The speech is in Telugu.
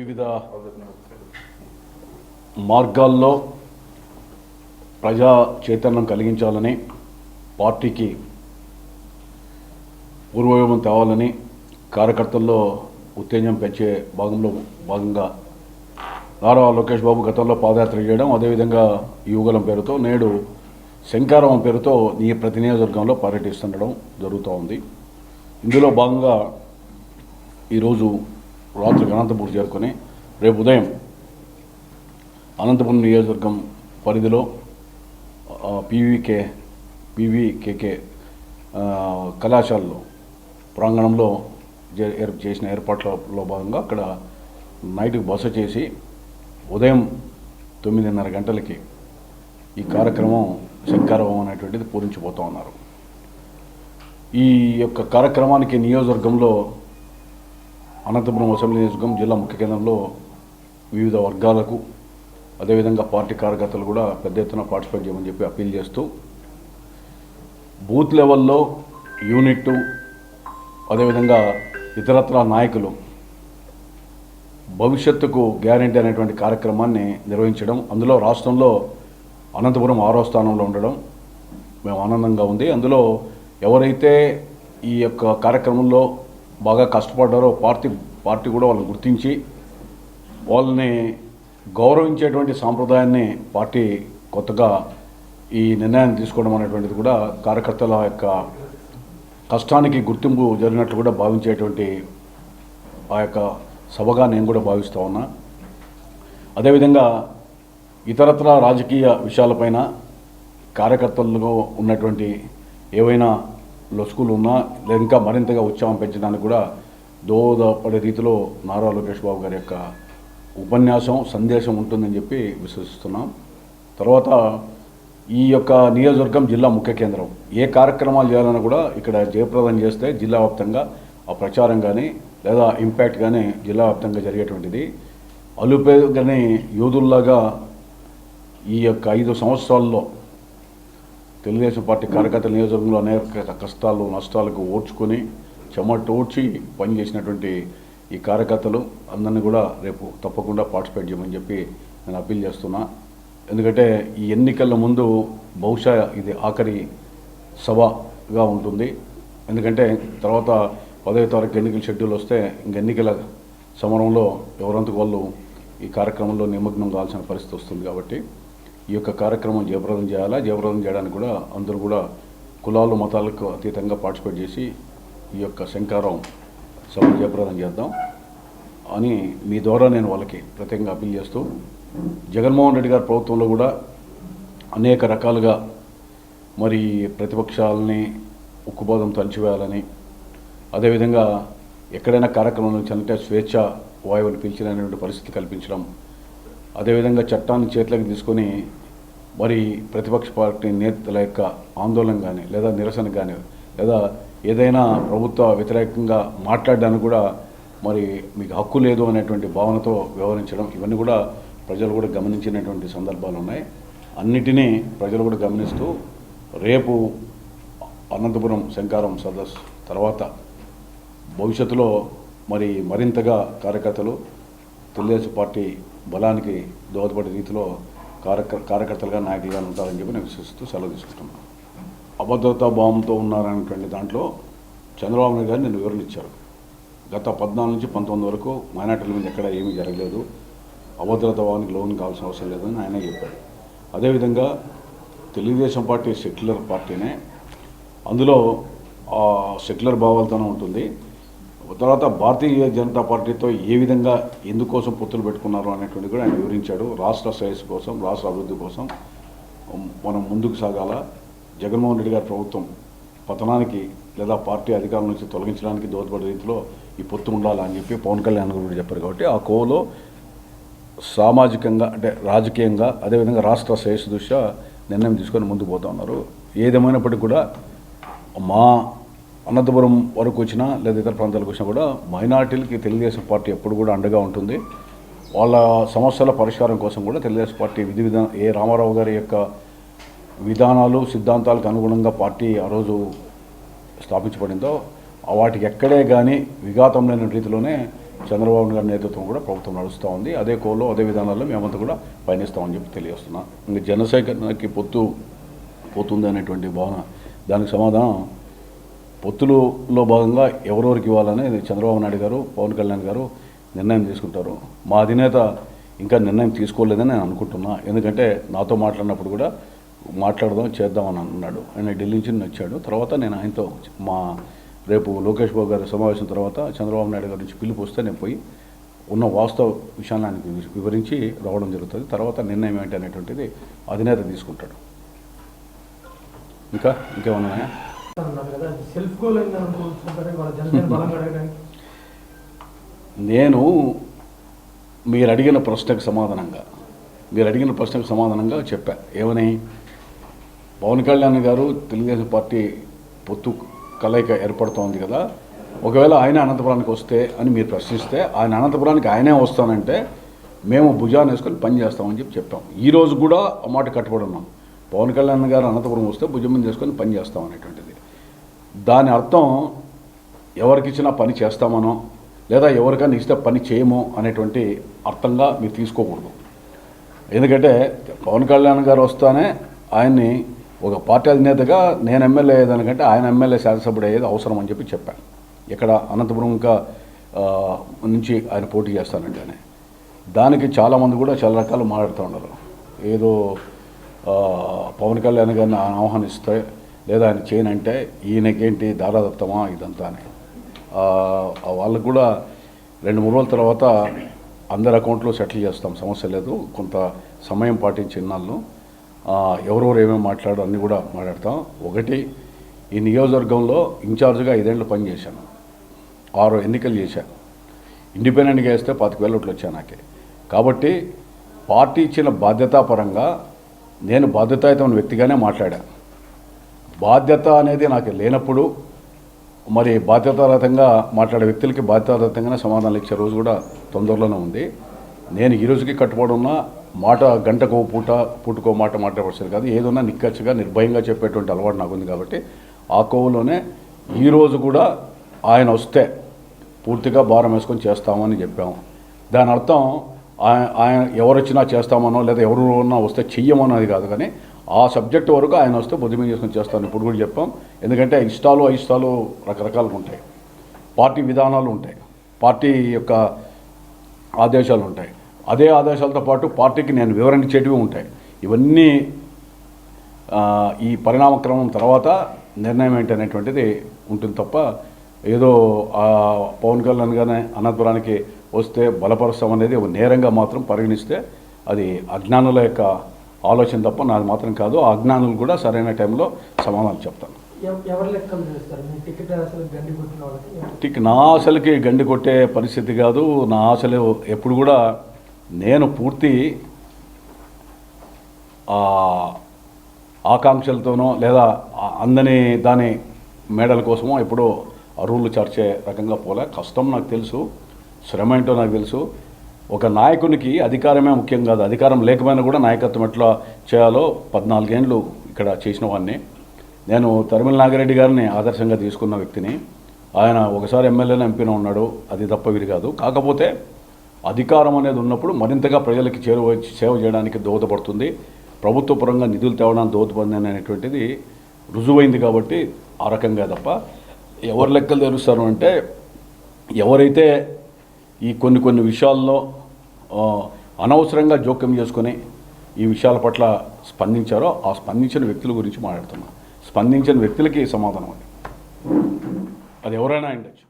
వివిధ మార్గాల్లో ప్రజా చైతన్యం కలిగించాలని, పార్టీకి పూర్వయోగం తేవాలని, కార్యకర్తల్లో ఉత్తేజం పెంచే భాగంగా నారా లోకేష్ బాబు గతంలో పాదయాత్ర చేయడం, అదేవిధంగా యువగలం పేరుతో నేడు శంకారావం పేరుతో ప్రతి నియోజకవర్గంలో పర్యటిస్తుండడం జరుగుతూ ఉంది. ఇందులో భాగంగా ఈరోజు రాత్రికి అనంతపురం చేరుకొని రేపు ఉదయం అనంతపురం నియోజకవర్గం పరిధిలో పీవీకేకే కళాశాలలో ప్రాంగణంలో చేసిన ఏర్పాట్లలో భాగంగా అక్కడ నైట్కి బస చేసి ఉదయం 9:30 గంటలకి ఈ కార్యక్రమం శంకారావం అనేటువంటిది పూరించిపోతూ ఉన్నారు. ఈ యొక్క కార్యక్రమానికి నియోజకవర్గంలో అనంతపురం అసెంబ్లీ నియోజకవర్గం జిల్లా ముఖ్య కేంద్రంలో వివిధ వర్గాలకు అదేవిధంగా పార్టీ కార్యకర్తలు కూడా పెద్ద ఎత్తున పార్టిసిపేట్ చేయమని చెప్పి అప్పీల్ చేస్తూ బూత్ లెవెల్లో యూనిట్ అదేవిధంగా ఇతరత్ర నాయకులు భవిష్యత్తుకు గ్యారంటీ అనేటువంటి కార్యక్రమాన్ని నిర్వహించడం, అందులో రాష్ట్రంలో అనంతపురం 6వ స్థానంలో ఉండడం మేము ఆనందంగా ఉంది. అందులో ఎవరైతే ఈ యొక్క కార్యక్రమంలో బాగా కష్టపడ్డారో పార్టీ కూడా వాళ్ళని గుర్తించి వాళ్ళని గౌరవించేటువంటి సాంప్రదాయాన్ని పార్టీ కొత్తగా ఈ నిర్ణయాన్ని తీసుకోవడం అనేటువంటిది కూడా కార్యకర్తల యొక్క కష్టానికి గుర్తింపు జరిగినట్లు కూడా భావించేటువంటి ఆ యొక్క సభగా నేను కూడా భావిస్తూ ఉన్నా. అదేవిధంగా ఇతరత్ర రాజకీయ విషయాలపైన కార్యకర్తల్లో ఉన్నటువంటి ఏవైనా లొసుకులు ఉన్నా ఇంకా మరింతగా ఉత్సాహం పెంచడానికి కూడా దోహదపడే రీతిలో నారా లోకేష్ బాబు గారి యొక్క ఉపన్యాసం సందేశం ఉంటుందని చెప్పి విశ్వసిస్తున్నాం. తర్వాత ఈ యొక్క నియోజకవర్గం జిల్లా ముఖ్య కేంద్రం, ఏ కార్యక్రమాలు చేయాలన్నా కూడా ఇక్కడ జయప్రదం చేస్తే జిల్లా వ్యాప్తంగా ఆ ప్రచారం కానీ లేదా ఇంపాక్ట్ కానీ జిల్లా వ్యాప్తంగా జరిగేటువంటిది. అలుపేగని యోధుల్లాగా ఈ యొక్క 5 సంవత్సరాల్లో తెలుగుదేశం పార్టీ కార్యకర్తల నియోజకవర్గంలో అనేక కష్టాలు నష్టాలకు ఓర్చుకొని చెమటోడ్చి పనిచేసినటువంటి ఈ కార్యకర్తలు అందరినీ కూడా రేపు తప్పకుండా పార్టిసిపేట్ చేయమని చెప్పి నేను అప్పీల్ చేస్తున్నా. ఎందుకంటే ఈ ఎన్నికల ముందు బహుశా ఇది ఆఖరి సభగా ఉంటుంది. ఎందుకంటే తర్వాత 10వ తారీఖు ఎన్నికల షెడ్యూల్ వస్తే ఇంక ఎన్నికల సమరంలో ఎవరంతకు వాళ్ళు ఈ కార్యక్రమంలో నిమగ్నం కావాల్సిన పరిస్థితి వస్తుంది. కాబట్టి ఈ యొక్క కార్యక్రమం జయప్రదం చేయాలా. జయప్రదం చేయడానికి కూడా అందరూ కూడా కులాలు మతాలకు అతీతంగా పార్టిసిపేట్ చేసి ఈ యొక్క శంకారం సభ జయప్రదం చేద్దాం అని మీ ద్వారా నేను వాళ్ళకి ప్రత్యేకంగా అప్పీల్ చేస్తూ, జగన్మోహన్ రెడ్డి గారి ప్రభుత్వంలో కూడా అనేక రకాలుగా మరి ప్రతిపక్షాలని ఉక్కుబోధం తలిచివేయాలని, అదేవిధంగా ఎక్కడైనా కార్యక్రమం నుంచి అంటే స్వేచ్ఛ వాయువుని పీల్చినటువంటి పరిస్థితి కల్పించడం, అదేవిధంగా చట్టాన్ని చేతులకు తీసుకొని మరి ప్రతిపక్ష పార్టీ నేతల యొక్క ఆందోళన కానీ లేదా నిరసన కానీ లేదా ఏదైనా ప్రభుత్వ వ్యతిరేకంగా మాట్లాడడానికి కూడా మరి మీకు హక్కు లేదు అనేటువంటి భావనతో వ్యవహరించడం, ఇవన్నీ కూడా ప్రజలు కూడా గమనించినటువంటి సందర్భాలు ఉన్నాయి. అన్నిటినీ ప్రజలు కూడా గమనిస్తూ రేపు అనంతపురం శంకారం సదస్సు తర్వాత భవిష్యత్తులో మరి మరింతగా కార్యకర్తలు తెలుగుదేశం పార్టీ బలానికి దోహదపడే రీతిలో కార్యకర్తలుగా నాయకులుగా ఉంటారని చెప్పి నేను విశ్వసిస్తూ సెలవు తీసుకుంటున్నాను. అభద్రతా భావంతో ఉన్నారనేటువంటి దాంట్లో చంద్రబాబు నాయుడు గారు నేను వివరణ ఇచ్చారు. గత 14 నుంచి 19 వరకు మైనార్టీల మీద ఎక్కడ ఏమీ జరగలేదు, అభద్రతా భావానికి లోన్ కావాల్సిన అవసరం లేదని ఆయనే చెప్పాడు. అదేవిధంగా తెలుగుదేశం పార్టీ సెక్యులర్ పార్టీనే, అందులో సెక్యులర్ భావాలతోనే ఉంటుంది. తర్వాత భారతీయ జనతా పార్టీతో ఏ విధంగా ఎందుకోసం పొత్తులు పెట్టుకున్నారు అనేటువంటి కూడా ఆయన వివరించాడు. రాష్ట్ర శ్రేయస్సు కోసం, రాష్ట్ర అభివృద్ధి కోసం మనం ముందుకు సాగాల. జగన్మోహన్ రెడ్డి గారి ప్రభుత్వం పతనానికి లేదా పార్టీ అధికారం నుంచి తొలగించడానికి దోహదపడే రీతిలో ఈ పొత్తు ఉండాలని చెప్పి పవన్ కళ్యాణ్ కూడా చెప్పారు. కాబట్టి ఆ కోవలో సామాజికంగా అంటే రాజకీయంగా అదేవిధంగా రాష్ట్ర శ్రేయస్సు దృష్ట్యా నిర్ణయం తీసుకొని ముందుకు పోతూ ఉన్నారు. ఏదేమైనప్పటికీ కూడా మా అనంతపురం వరకు వచ్చినా లేదా ఇతర ప్రాంతాలకు వచ్చినా కూడా మైనార్టీలకి తెలుగుదేశం పార్టీ ఎప్పుడు కూడా అండగా ఉంటుంది. వాళ్ళ సమస్యల పరిష్కారం కోసం కూడా తెలుగుదేశం పార్టీ ఏ రామారావు గారి యొక్క విధానాలు సిద్ధాంతాలకు అనుగుణంగా పార్టీ ఆ రోజు స్థాపించబడిందో వాటికి ఎక్కడే కానీ విఘాతం లేని రీతిలోనే చంద్రబాబు గారి నేతృత్వం కూడా ప్రభుత్వం నడుస్తూ ఉంది. అదే కోలో అదే విధానాల్లో మేమంతా కూడా పయనిస్తామని చెప్పి తెలియజేస్తున్నాం. ఇంకా జనసేనకి పోతుంది అనేటువంటి భావన, దానికి సమాధానం పొత్తులో భాగంగా ఎవరెవరికి ఇవ్వాలని చంద్రబాబు నాయుడు గారు, పవన్ కళ్యాణ్ గారు నిర్ణయం తీసుకుంటారు. మా అధినేత ఇంకా నిర్ణయం తీసుకోలేదని నేను అనుకుంటున్నా. ఎందుకంటే నాతో మాట్లాడినప్పుడు కూడా మాట్లాడదాం చేద్దామని అన్నాడు. ఆయన ఢిల్లీ నుంచి వచ్చాడు. తర్వాత నేను ఆయనతో రేపు లోకేష్ బాబు గారి సమావేశం తర్వాత చంద్రబాబు నాయుడు గారి నుంచి పిలుపు వస్తే నేను పోయి ఉన్న వాస్తవ విషయాన్ని ఆయనకి వివరించి రావడం జరుగుతుంది. తర్వాత నిర్ణయం ఏంటి అనేటువంటిది అధినేత తీసుకుంటాడు. ఇంకేమన్నాయా? నేను మీరు అడిగిన ప్రశ్నకు సమాధానంగా చెప్పా. ఏమని? పవన్ కళ్యాణ్ గారు తెలుగుదేశం పార్టీ పొత్తు కలయిక ఏర్పడుతోంది కదా, ఒకవేళ ఆయన అనంతపురానికి వస్తే అని మీరు ప్రశ్నిస్తే, ఆయన అనంతపురానికి ఆయనే వస్తానంటే మేము భుజాన్ని వేసుకొని పని చేస్తామని చెప్పాం. ఈరోజు కూడా ఆ మాట కట్టుబడి ఉన్నాం. పవన్ కళ్యాణ్ గారు అనంతపురం వస్తే భుజం మీద చేసుకొని పని చేస్తాం అనేటువంటిది. దాని అర్థం ఎవరికిచ్చినా పని చేస్తామనో లేదా ఎవరికైనా ఇస్తే పని చేయమో అనేటువంటి అర్థంగా మీరు తీసుకోకూడదు. ఎందుకంటే పవన్ కళ్యాణ్ గారు వస్తానే ఆయన్ని ఒక పార్టీ అధినేతగా నేను ఎమ్మెల్యే అయ్యేదానికంటే ఆయన ఎమ్మెల్యే శాసనసభ్యుడు అయ్యేది అవసరం అని చెప్పాను. ఇక్కడ అనంతపురం ఇంకా నుంచి ఆయన పోటీ చేస్తానంటేనే దానికి చాలామంది కూడా చాలా రకాలు మాట్లాడుతూ ఉన్నారు. ఏదో పవన్ కళ్యాణ్ గారిని ఆహ్వానిస్తే లేదా ఆయన చేయనంటే ఈయనకేంటి దారాదత్తమా ఇదంతా అని. వాళ్ళకు కూడా 2-3 రోజుల తర్వాత అందరి అకౌంట్లో సెటిల్ చేస్తాం, సమస్య లేదు. కొంత సమయం పాటించి ఇన్నాళ్ళు ఎవరెవరు ఏమేమి మాట్లాడో అన్నీ కూడా మాట్లాడతాం. ఒకటి, ఈ నియోజకవర్గంలో ఇన్ఛార్జ్గా 5 ఏళ్ళు పనిచేశాను, 6 ఎన్నికలు చేశాను. ఇండిపెండెంట్గా వేస్తే 25,000 ఓట్లు వచ్చాయి నాకే. కాబట్టి పార్టీ ఇచ్చిన బాధ్యతాపరంగా నేను బాధ్యతాయుతమైన వ్యక్తిగానే మాట్లాడాను. బాధ్యత అనేది నాకు లేనప్పుడు మరి బాధ్యతారహితంగా మాట్లాడే వ్యక్తులకి బాధ్యతారహితంగానే సమాధానాలు ఇచ్చే రోజు కూడా తొందరలోనే ఉంది. నేను ఈ రోజుకి కట్టుబడి ఉన్న మాట, గంటకో పూటకో మాట మాట్లాడవలసింది కాదు. ఏదన్నా నిక్కచ్చిగా నిర్భయంగా చెప్పేటువంటి అలవాటు నాకు ఉంది. కాబట్టి ఆ కోవలోనే ఈరోజు కూడా ఆయన వస్తే పూర్తిగా భారం వేసుకొని చేస్తామని చెప్పాము. దాని అర్థం ఆయన ఎవరు వచ్చినా చేస్తామనో లేదా ఎవరు ఉన్నా వస్తే చెయ్యమనో అది కాదు. కానీ ఆ సబ్జెక్ట్ వరకు ఆయన వస్తే బుద్ధిమీ చేసుకొని చేస్తాను ఇప్పుడు కూడా చెప్పాం. ఎందుకంటే అయిష్టాలు రకరకాలుగా ఉంటాయి, పార్టీ విధానాలు ఉంటాయి, పార్టీ యొక్క ఆదేశాలు ఉంటాయి. అదే ఆదేశాలతో పాటు పార్టీకి నేను వివరణ ఇచ్చేటివి ఉంటాయి. ఇవన్నీ ఈ పరిణామక్రమం తర్వాత నిర్ణయం ఏంటి అనేటువంటిది ఉంటుంది తప్ప ఏదో పవన్ కళ్యాణ్ గానే అనంతపురానికి వస్తే బలపరుస్తాం అనేది ఒక నేరంగా మాత్రం పరిగణిస్తే అది అజ్ఞానుల యొక్క ఆలోచన తప్ప నాది మాత్రం కాదు. ఆ అజ్ఞానులు కూడా సరైన టైంలో సమాధానం చెప్తాను. నా ఆశలకి గండి కొట్టే పరిస్థితి కాదు. నా ఆశలు ఎప్పుడు కూడా నేను పూర్తి ఆకాంక్షలతోనో లేదా అందని దాని మేడల కోసమో ఎప్పుడో అరువులు చర్చే రకంగా పోలే. కష్టం నాకు తెలుసు, శ్రమ ఏంటో నాకు తెలుసు. ఒక నాయకునికి అధికారమే ముఖ్యం కాదు, అధికారం లేకపోయినా కూడా నాయకత్వం ఎట్లా చేయాలో 14 ఏళ్ళు ఇక్కడ చేసిన వాడిని. నేను తరిమల నాగిరెడ్డి గారిని ఆదర్శంగా తీసుకున్న వ్యక్తిని. ఆయన ఒకసారి ఎమ్మెల్యేనే ఎంపీనే ఉన్నాడు, అది తప్ప వీరు కాదు. కాకపోతే అధికారం అనేది ఉన్నప్పుడు మరింతగా ప్రజలకి సేవ చేయడానికి దోహదపడుతుంది, ప్రభుత్వ పరంగా నిధులు తేవడానికి దోహదపడింది అనేటువంటిది రుజువైంది. కాబట్టి ఆ రకంగా తప్ప ఎవరు లెక్కలు తెరుస్తారు అంటే ఎవరైతే ఈ కొన్ని విషయాల్లో అనవసరంగా జోక్యం చేసుకొని ఈ విషయాల పట్ల స్పందించారో ఆ స్పందించిన వ్యక్తుల గురించి మాట్లాడుతున్నా. స్పందించిన వ్యక్తులకి సమాధానం అది ఎవరైనా ఉండొచ్చు.